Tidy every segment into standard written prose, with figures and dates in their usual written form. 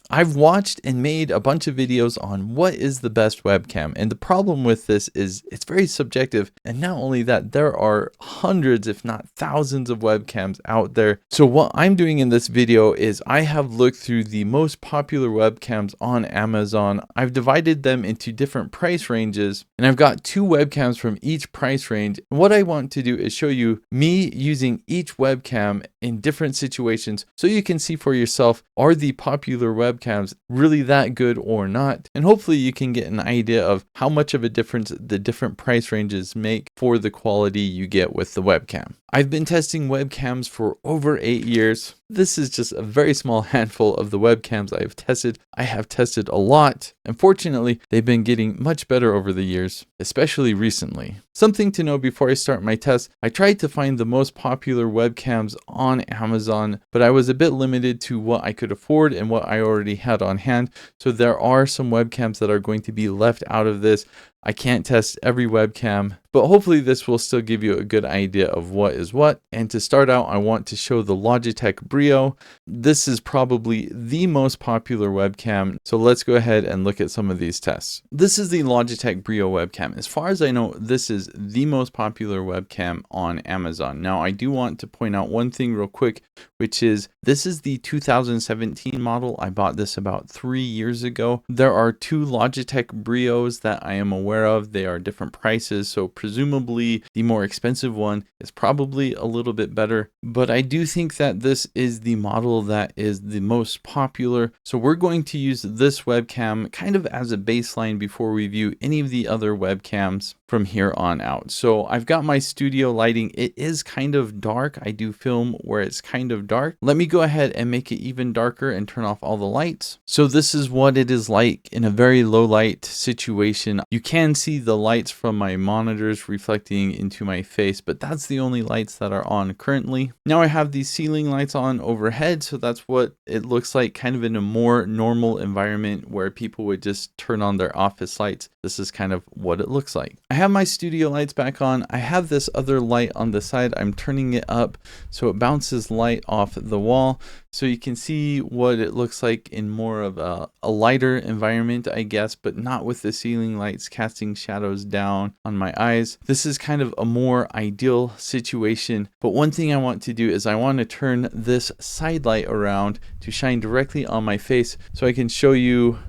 I've watched and made a bunch of videos on what is the best webcam, and the problem with this is it's very subjective, and not only that, there are hundreds if not thousands of webcams out there. So what I'm doing in this video is I have looked through the most popular webcams on Amazon. I've divided them into different price ranges, and I've got 2 webcams from each price range. And what I want to do is show you me using each webcam in different situations so you can see for yourself, are the popular webcams really that good or not? And hopefully you can get an idea of how much of a difference the different price ranges make for the quality you get with the webcam. I've been testing webcams for over 8 years. This is just a very small handful of the webcams I've tested. I have tested a lot. Unfortunately, they've been getting much better over the years, especially recently. Something to know before I start my test, I tried to find the most popular webcams on Amazon, but I was a bit limited to what I could afford and what I already had on hand. So there are some webcams that are going to be left out of this. I can't test every webcam, but hopefully this will still give you a good idea of what is what. And to start out, I want to show the Logitech Brio. This is probably the most popular webcam. So let's go ahead and look at some of these tests. This is the Logitech Brio webcam. As far as I know, this is the most popular webcam on Amazon. Now, I do want to point out one thing real quick, which is this is the 2017 model. I bought this about 3 years ago. There are 2 Logitech Brios that I am aware of. They are different prices, so presumably the more expensive one is probably a little bit better, but I do think that this is the model that is the most popular. So we're going to use this webcam kind of as a baseline before we view any of the other webcams from here on out. So I've got my studio lighting. It is kind of dark. I do film where it's kind of dark. Let me go ahead and make it even darker and turn off all the lights. So this is what it is like in a very low light situation. You can see the lights from my monitors reflecting into my face, but that's the only lights that are on currently. Now I have these ceiling lights on overhead, so that's what it looks like kind of in a more normal environment where people would just turn on their office lights. This is kind of what it looks like. I have my studio lights back on. I have this other light on the side. I'm turning it up so it bounces light off the wall, so you can see what it looks like in more of a lighter environment, I guess, but not with the ceiling lights casting shadows down on my eyes. This is kind of a more ideal situation, but one thing I want to do is I want to turn this side light around to shine directly on my face so I can show you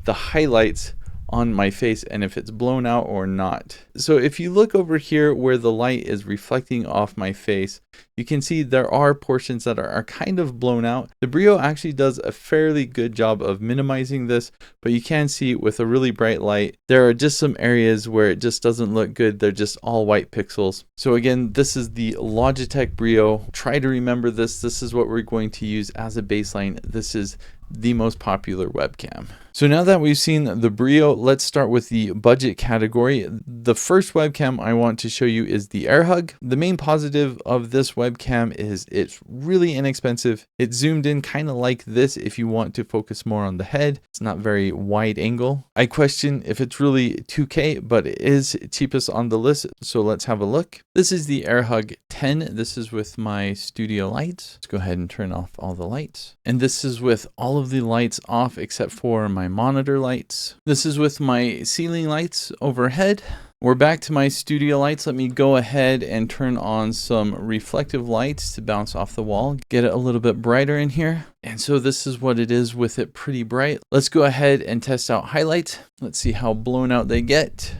the highlights on my face and if it's blown out or not. So if you look over here where the light is reflecting off my face, you can see there are portions that are kind of blown out. The Brio actually does a fairly good job of minimizing this, but you can see with a really bright light, there are just some areas where it just doesn't look good. They're just all white pixels. So again, this is the Logitech Brio. Try to remember this. This is what we're going to use as a baseline. This is the most popular webcam. So now that we've seen the Brio, let's start with the budget category. The first webcam I want to show you is the AIRHUG. The main positive of this webcam is it's really inexpensive. It's zoomed in kind of like this if you want to focus more on the head. It's not very wide angle. I question if it's really 2K, but it is cheapest on the list. So let's have a look. This is the AIRHUG 10. This is with my studio lights. Let's go ahead and turn off all the lights. And this is with all of the lights off except for my monitor lights. This is with my ceiling lights overhead. We're back to my studio lights. Let me go ahead and turn on some reflective lights to bounce off the wall, get it a little bit brighter in here. And so this is what it is with it pretty bright. Let's go ahead and test out highlights. Let's see how blown out they get.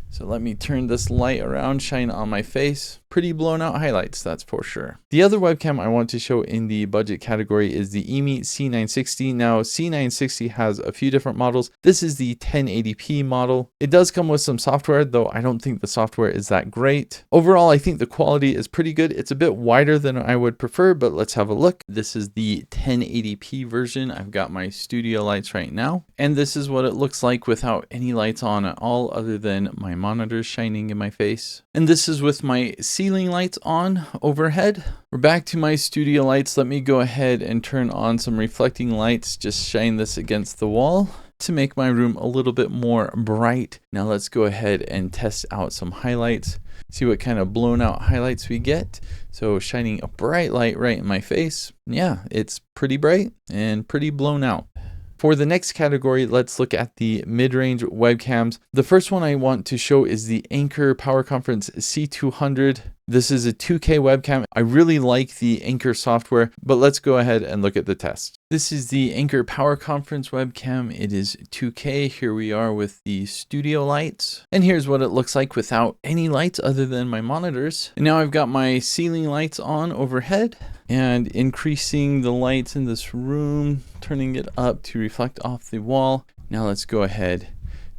So let me turn this light around, shine on my face. Pretty blown out highlights, that's for sure. The other webcam I want to show in the budget category is the EMEET C960. Now C960 has a few different models. This is the 1080p model. It does come with some software, though I don't think the software is that great. Overall, I think the quality is pretty good. It's a bit wider than I would prefer, but let's have a look. This is the 1080p version. I've got my studio lights right now, and this is what it looks like without any lights on at all other than my monitors shining in my face. And this is with my ceiling lights on overhead. We're back to my studio lights. Let me go ahead and turn on some reflecting lights. Just shine this against the wall to make my room a little bit more bright. Now let's go ahead and test out some highlights. See what kind of blown out highlights we get. So shining a bright light right in my face. Yeah, it's pretty bright and pretty blown out. For the next category, let's look at the mid-range webcams. The first one I want to show is the Anker PowerConf C200. This is a 2K webcam. I really like the Anker software, but let's go ahead and look at the test. This is the Anker PowerConf webcam. It is 2K. Here we are with the studio lights. And here's what it looks like without any lights other than my monitors. And now I've got my ceiling lights on overhead and increasing the lights in this room, turning it up to reflect off the wall. Now let's go ahead,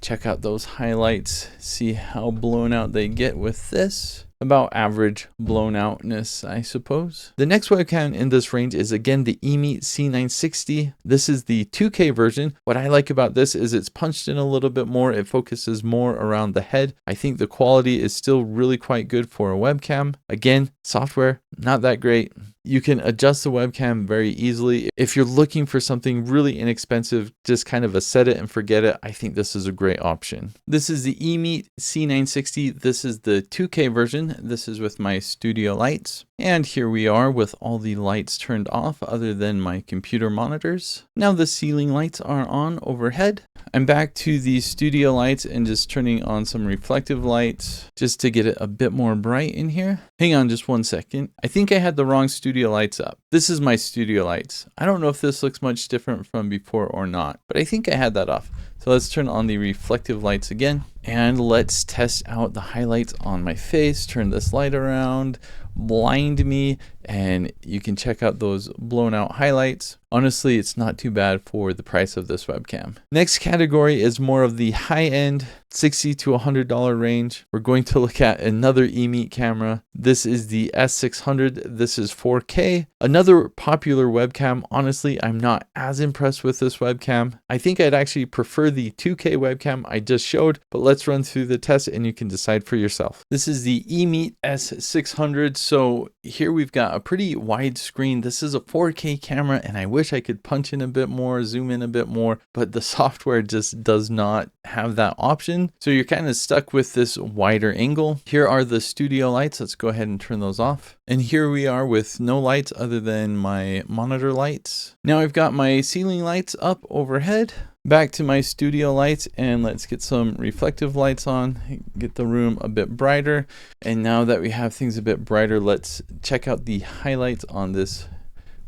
check out those highlights, see how blown out they get with this. About average blown outness, I suppose. The next webcam in this range is again the EMEET C960. This is the 2K version. What I like about this is it's punched in a little bit more. It focuses more around the head. I think the quality is still really quite good for a webcam. Again, software, not that great. You can adjust the webcam very easily. If you're looking for something really inexpensive, just kind of a set it and forget it, I think this is a great option. This is the EMEET C960. This is the 2K version. This is with my studio lights. And here we are with all the lights turned off other than my computer monitors. Now the ceiling lights are on overhead. I'm back to the studio lights and just turning on some reflective lights just to get it a bit more bright in here. Hang on just one second. I think I had the wrong studio lights up. This is my studio lights. I don't know if this looks much different from before or not, but I think I had that off. So let's turn on the reflective lights again and let's test out the highlights on my face. Turn this light around, blind me, and you can check out those blown out highlights. Honestly, it's not too bad for the price of this webcam. Next category is more of the high end, $60 to $100 range. We're going to look at another EMEET camera. This is the S600. This is 4K. Another popular webcam. Honestly, I'm not as impressed with this webcam. I think I'd actually prefer the 2K webcam I just showed, but let's run through the test and you can decide for yourself. This is the EMEET S600. So here we've got a pretty wide screen. This is a 4K camera and I wish I could punch in a bit more, zoom in a bit more, but the software just does not have that option. So you're kind of stuck with this wider angle. Here are the studio lights. Let's go ahead and turn those off. And here we are with no lights other than my monitor lights. Now I've got my ceiling lights up overhead. Back to my studio lights and let's get some reflective lights on, get the room a bit brighter. And now that we have things a bit brighter, let's check out the highlights on this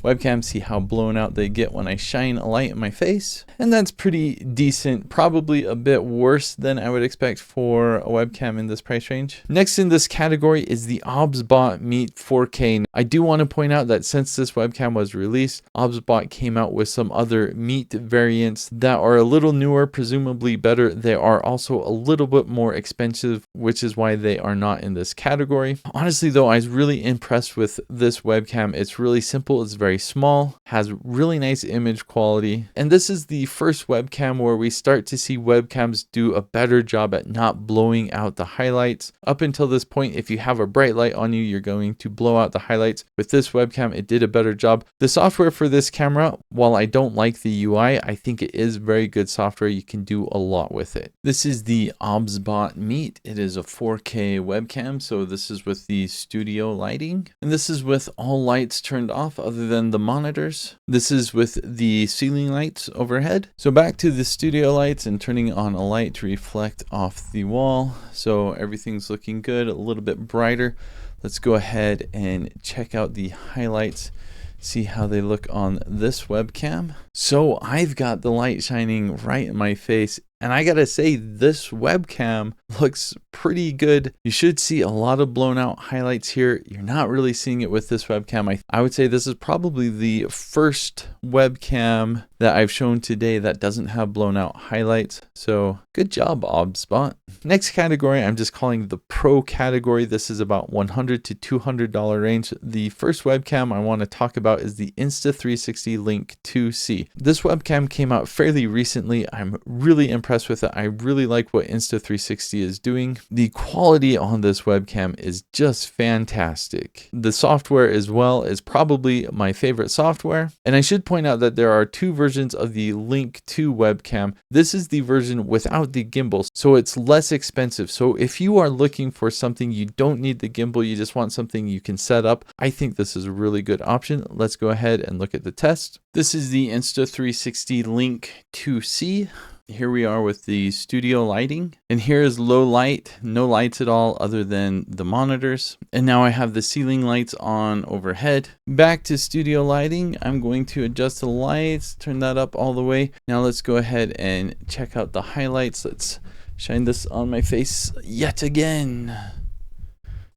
webcam, see how blown out they get when I shine a light in my face. And that's pretty decent, probably a bit worse than I would expect for a webcam in this price range. Next in this category is the OBSBot Meet 4K. I do want to point out that since this webcam was released, OBSBot came out with some other Meet variants that are a little newer, presumably better. They are also a little bit more expensive, which is why they are not in this category. Honestly though, I was really impressed with this webcam. It's really simple, it's very small, has really nice image quality, and this is the first webcam where we start to see webcams do a better job at not blowing out the highlights. Up until this point, if you have a bright light on you, you're going to blow out the highlights. With this webcam, it did a better job. The software for this camera, while I don't like the UI, I think it is very good software. You can do a lot with it. This is the OBSBot Meet. It is a 4K webcam, so this is with the studio lighting, and this is with all lights turned off other than the monitors. This is with the ceiling lights overhead. So back to the studio lights and turning on a light to reflect off the wall. So everything's looking good, a little bit brighter. Let's go ahead and check out the highlights, see how they look on this webcam. So I've got the light shining right in my face, and I gotta say, this webcam looks pretty good. You should see a lot of blown out highlights here. You're not really seeing it with this webcam. I would say this is probably the first webcam that I've shown today that doesn't have blown out highlights. So good job, OBSBot. Next category, I'm just calling the Pro category. This is about $100 to $200 range. The first webcam I want to talk about is the Insta360 Link 2C. This webcam came out fairly recently. I'm really impressed impressed with it. I really like what Insta360 is doing. The quality on this webcam is just fantastic. The software as well is probably my favorite software. And I should point out that there are two versions of the Link 2 webcam. This is the version without the gimbal, so it's less expensive. So if you are looking for something, you don't need the gimbal, you just want something you can set up, I think this is a really good option. Let's go ahead and look at the test. This is the Insta360 Link 2C. Here we are with the studio lighting, and here is low light, no lights at all other than the monitors. And now I have the ceiling lights on overhead. Back to studio lighting, I'm going to adjust the lights, turn that up all the way. Now let's go ahead and check out the highlights. Let's shine this on my face yet again.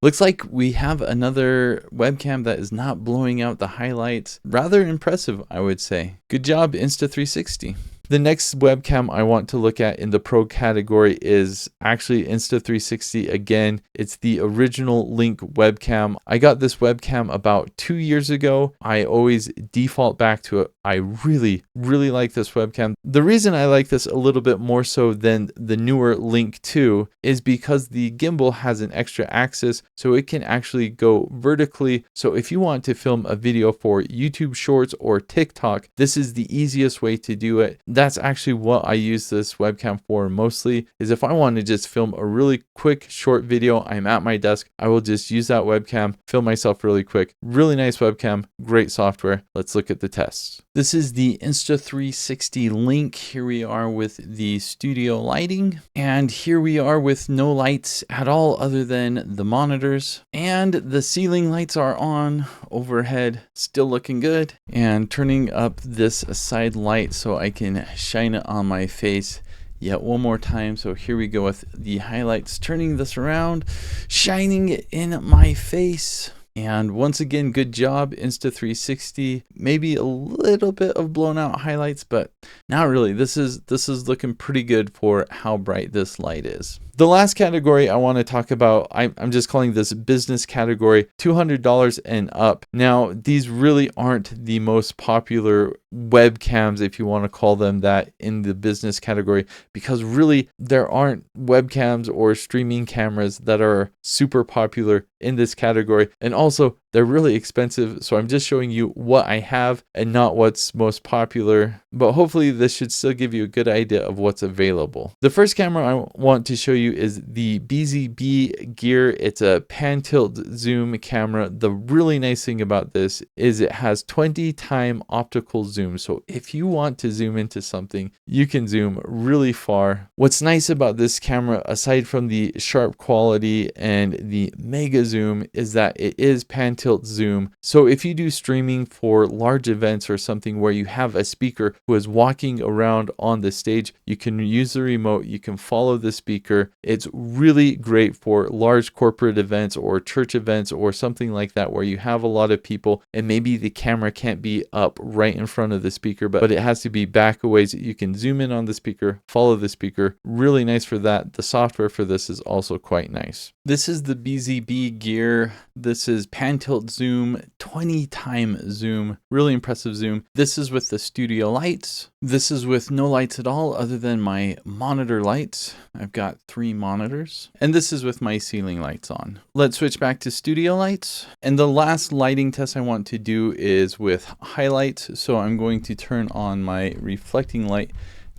Looks like we have another webcam that is not blowing out the highlights. Rather impressive, I would say. Good job, Insta360. The next webcam I want to look at in the pro category is actually Insta360 again. It's the original Link webcam. I got this webcam about 2 years ago. I always default back to it. I really like this webcam. The reason I like this a little bit more so than the newer Link 2 is because the gimbal has an extra axis, so it can actually go vertically. So if you want to film a video for YouTube Shorts or TikTok, this is the easiest way to do it. That's actually what I use this webcam for mostly, is if I want to just film a really quick short video, I'm at my desk, I will just use that webcam, film myself really quick. Really nice webcam, great software. Let's look at the tests. This is the Insta360 Link. Here we are with the studio lighting, and here we are with no lights at all other than the monitors, and the ceiling lights are on overhead, still looking good. And turning up this side light so I can shine it on my face yet one more time. So here we go with the highlights, turning this around, shining it in my face. And once again, good job, Insta360. Maybe a little bit of blown out highlights, but not really. This is looking pretty good for how bright this light is. The last category I want to talk about, I'm just calling this business category, $200 and up. Now, these really aren't the most popular webcams, if you want to call them that, in the business category, because really there aren't webcams or streaming cameras that are super popular in this category. And also, they're really expensive, so I'm just showing you what I have and not what's most popular, but hopefully this should still give you a good idea of what's available. The first camera I want to show you is the BZB Gear. It's a pan tilt zoom camera. The really nice thing about this is it has 20x optical zoom, so if you want to zoom into something, you can zoom really far. What's nice about this camera, aside from the sharp quality and the mega zoom, is that it is pan tilt zoom. So if you do streaming for large events or something where you have a speaker who is walking around on the stage, you can use the remote, you can follow the speaker. It's really great for large corporate events or church events or something like that where you have a lot of people and maybe the camera can't be up right in front of the speaker, but it has to be back a ways. You can zoom in on the speaker, follow the speaker. Really nice for that. The software for this is also quite nice. This is the BZB Gear. This is pan tilt zoom, 20x zoom, really impressive zoom. This is with the studio lights. This is with no lights at all other than my monitor lights. I've got 3 monitors, and this is with my ceiling lights on. Let's switch back to studio lights. And the last lighting test I want to do is with highlights. So I'm going to turn on my reflecting light,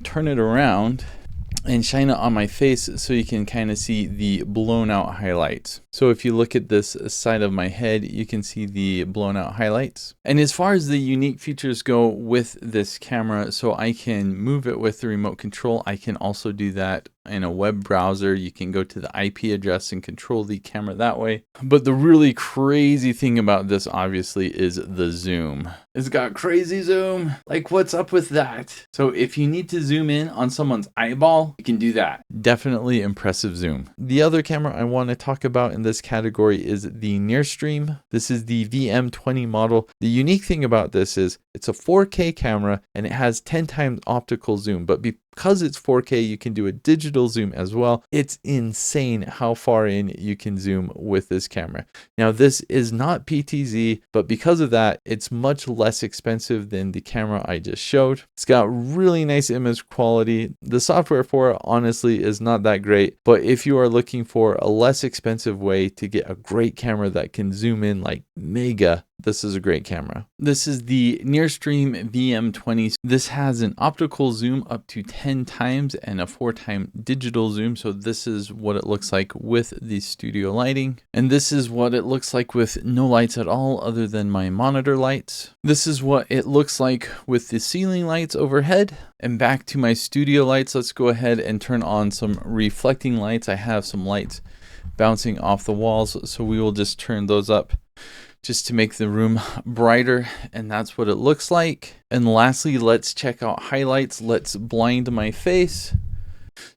turn it around, and shine it on my face so you can kind of see the blown out highlights. So if you look at this side of my head, you can see the blown out highlights. And as far as the unique features go with this camera, so I can move it with the remote control. I can also do that in a web browser. You can go to the IP address and control the camera that way. But the really crazy thing about this obviously is the zoom. It's got crazy zoom. Like, what's up with that? So if you need to zoom in on someone's eyeball, you can do that. Definitely impressive zoom. The other camera I want to talk about in this category is the Nearstream. This is the VM20 model. The unique thing about this is it's a 4K camera and it has 10x optical zoom. But because it's 4K, you can do a digital zoom as well. It's insane how far in you can zoom with this camera. Now, this is not PTZ, but because of that, it's much less expensive than the camera I just showed. It's got really nice image quality. The software for it honestly is not that great, but if you are looking for a less expensive way to get a great camera that can zoom in like mega, this is a great camera. This is the Nearstream VM20. This has an optical zoom up to 10 times and a 4-time digital zoom. So this is what it looks like with the studio lighting. And this is what it looks like with no lights at all other than my monitor lights. This is what it looks like with the ceiling lights overhead. And back to my studio lights, let's go ahead and turn on some reflecting lights. I have some lights bouncing off the walls, so we will just turn those up just to make the room brighter, and that's what it looks like. And lastly, let's check out highlights. Let's blind my face.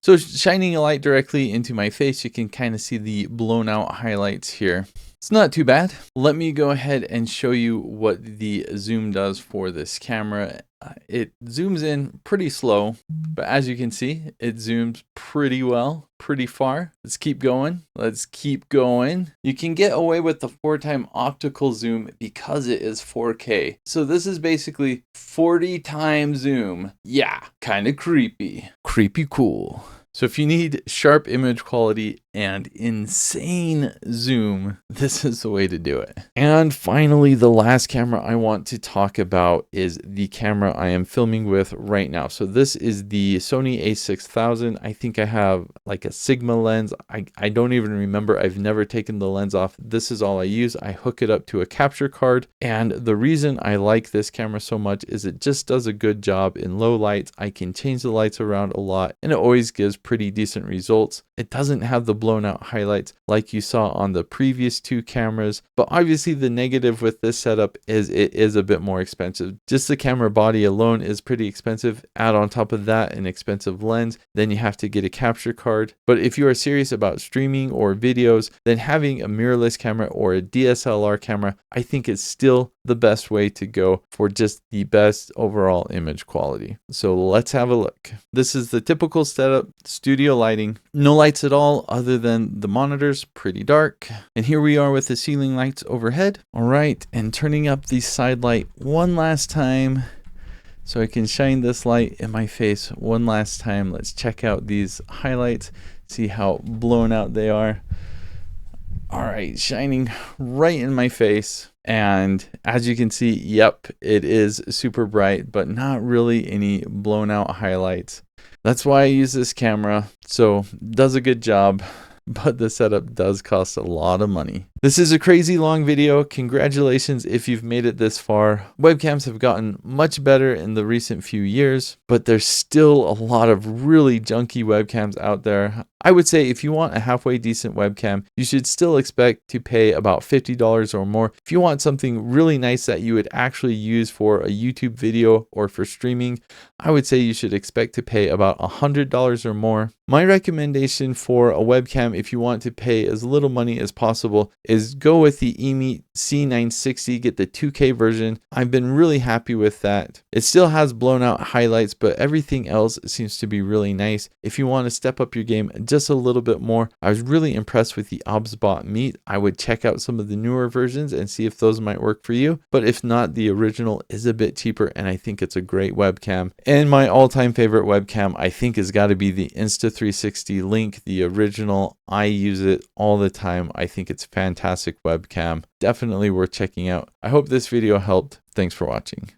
So shining a light directly into my face, you can kind of see the blown out highlights here. It's not too bad. Let me go ahead and show you what the zoom does for this camera. It zooms in pretty slow, but as you can see, it zooms pretty well, pretty far. Let's keep going. Let's keep going. You can get away with the 4-time optical zoom because it is 4K. So this is basically 40 times zoom. Yeah, kind of creepy. Creepy cool. So if you need sharp image quality and insane zoom, this is the way to do it. And finally, the last camera I want to talk about is the camera I am filming with right now. So this is the Sony a6000. I think I have like a Sigma lens. I don't even remember. I've never taken the lens off. This is all I use. I hook it up to a capture card. And the reason I like this camera so much is it just does a good job in low lights. I can change the lights around a lot, and it always gives pretty decent results. It doesn't have the blown out highlights like you saw on the previous 2 cameras, but obviously the negative with this setup is it is a bit more expensive. Just the camera body alone is pretty expensive. Add on top of that an expensive lens, then you have to get a capture card. But if you are serious about streaming or videos, then having a mirrorless camera or a DSLR camera, I think is still the best way to go for just the best overall image quality. So let's have a look. This is the typical setup, studio lighting, no lights at all other than the monitors, pretty dark. And here we are with the ceiling lights overhead. All right, and turning up the side light one last time so I can shine this light in my face one last time. Let's check out these highlights, see how blown out they are. All right, shining right in my face. And as you can see, yep, it is super bright, but not really any blown out highlights. That's why I use this camera. So does a good job, but the setup does cost a lot of money. This is a crazy long video. Congratulations if you've made it this far. Webcams have gotten much better in the recent few years, but there's still a lot of really junky webcams out there. I would say if you want a halfway decent webcam, you should still expect to pay about $50 or more. If you want something really nice that you would actually use for a YouTube video or for streaming, I would say you should expect to pay about $100 or more. My recommendation for a webcam, if you want to pay as little money as possible, is go with the EMEET C960, get the 2K version. I've been really happy with that. It still has blown out highlights, but everything else seems to be really nice. If you want to step up your game just a little bit more, I was really impressed with the OBSBot Meet. I would check out some of the newer versions and see if those might work for you. But if not, the original is a bit cheaper, and I think it's a great webcam. And my all-time favorite webcam, I think, has got to be the Insta360 Link, the original. I use it all the time. I think it's a fantastic webcam. Definitely worth checking out. I hope this video helped. Thanks for watching.